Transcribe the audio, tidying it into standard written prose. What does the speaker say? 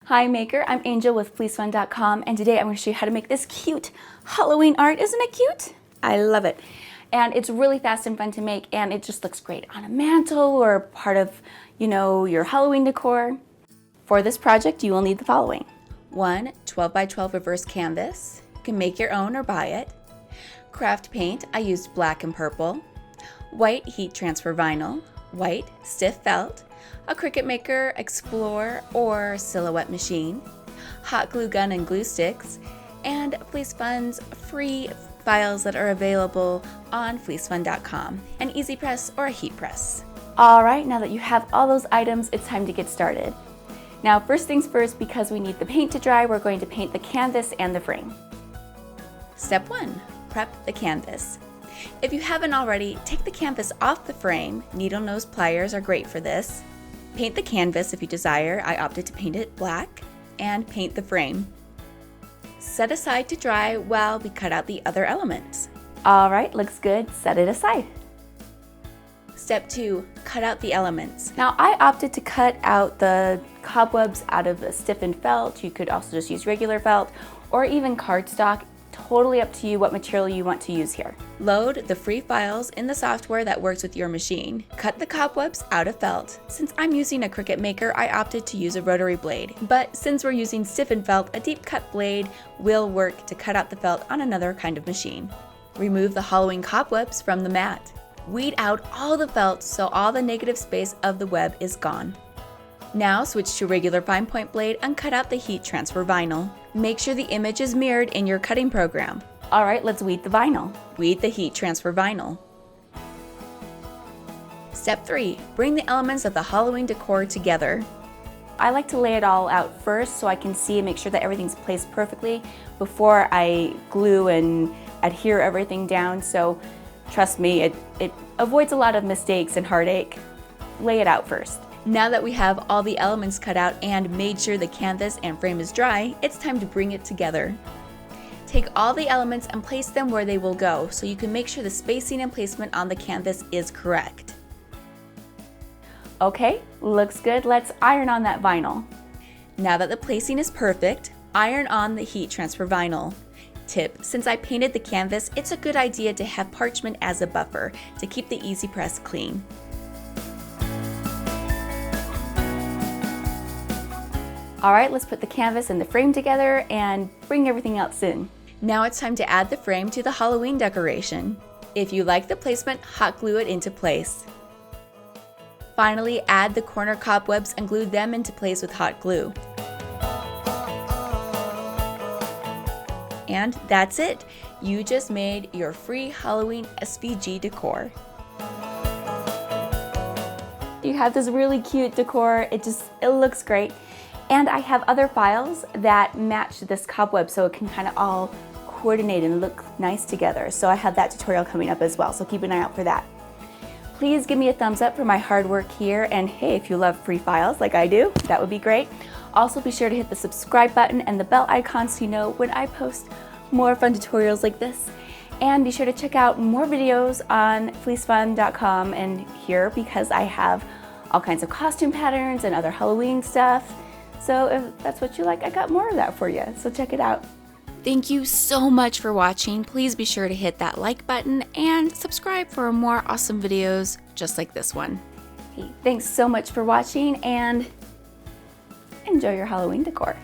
Hi Maker, I'm Angel with FleeceFun.com, and today I'm going to show you how to make this cute Halloween art. Isn't it cute? I love it. And it's really fast and fun to make, and it just looks great on a mantle or part of, your Halloween decor. For this project, you will need the following. 1 12x12 reverse canvas. You can make your own or buy it. Craft paint, I used black and purple. White heat transfer vinyl. White stiff felt. A Cricut maker, Explorer, or Silhouette machine, hot glue gun and glue sticks, and Fleece Fun's free files that are available on FleeceFun.com, an easy press or a heat press. Alright, now that you have all those items, it's time to get started. Now first things first, because we need the paint to dry, we're going to paint the canvas and the frame. Step 1. Prep the canvas. If you haven't already, take the canvas off the frame. Needle nose pliers are great for this. Paint the canvas if you desire. I opted to paint it black, and paint the frame. Set aside to dry while we cut out the other elements. Alright, looks good. Set it aside. Step 2. Cut out the elements. Now I opted to cut out the cobwebs out of the stiffened felt. You could also just use regular felt or even cardstock. Totally up to you what material you want to use here. Load the free files in the software that works with your machine. Cut the cobwebs out of felt. Since I'm using a Cricut maker, I opted to use a rotary blade. But since we're using stiffened felt, a deep cut blade will work to cut out the felt on another kind of machine. Remove the Halloween cobwebs from the mat. Weed out all the felt so all the negative space of the web is gone. Now switch to regular fine point blade and cut out the heat transfer vinyl. Make sure the image is mirrored in your cutting program. Alright, let's weed the vinyl. Weed the heat transfer vinyl. Step 3. Bring the elements of the Halloween decor together. I like to lay it all out first so I can see and make sure that everything's placed perfectly before I glue and adhere everything down. So trust me, it avoids a lot of mistakes and heartache. Lay it out first. Now that we have all the elements cut out and made sure the canvas and frame is dry, it's time to bring it together. Take all the elements and place them where they will go so you can make sure the spacing and placement on the canvas is correct. Okay, looks good. Let's iron on that vinyl. Now that the placing is perfect, iron on the heat transfer vinyl. Tip: since I painted the canvas, it's a good idea to have parchment as a buffer to keep the easy press clean. Alright, let's put the canvas and the frame together and bring everything else in. Now it's time to add the frame to the Halloween decoration. If you like the placement, hot glue it into place. Finally, add the corner cobwebs and glue them into place with hot glue. And that's it! You just made your free Halloween SVG decor. You have this really cute decor. It looks great. And I have other files that match this cobweb so it can kind of all coordinate and look nice together. So I have that tutorial coming up as well, so keep an eye out for that. Please give me a thumbs up for my hard work here, and hey, if you love free files like I do, that would be great. Also be sure to hit the subscribe button and the bell icon so you know when I post more fun tutorials like this. And be sure to check out more videos on FleeceFun.com and here, because I have all kinds of costume patterns and other Halloween stuff. So if that's what you like, I got more of that for you, so check it out. Thank you so much for watching. Please be sure to hit that like button and subscribe for more awesome videos just like this one. Hey, thanks so much for watching and enjoy your Halloween decor.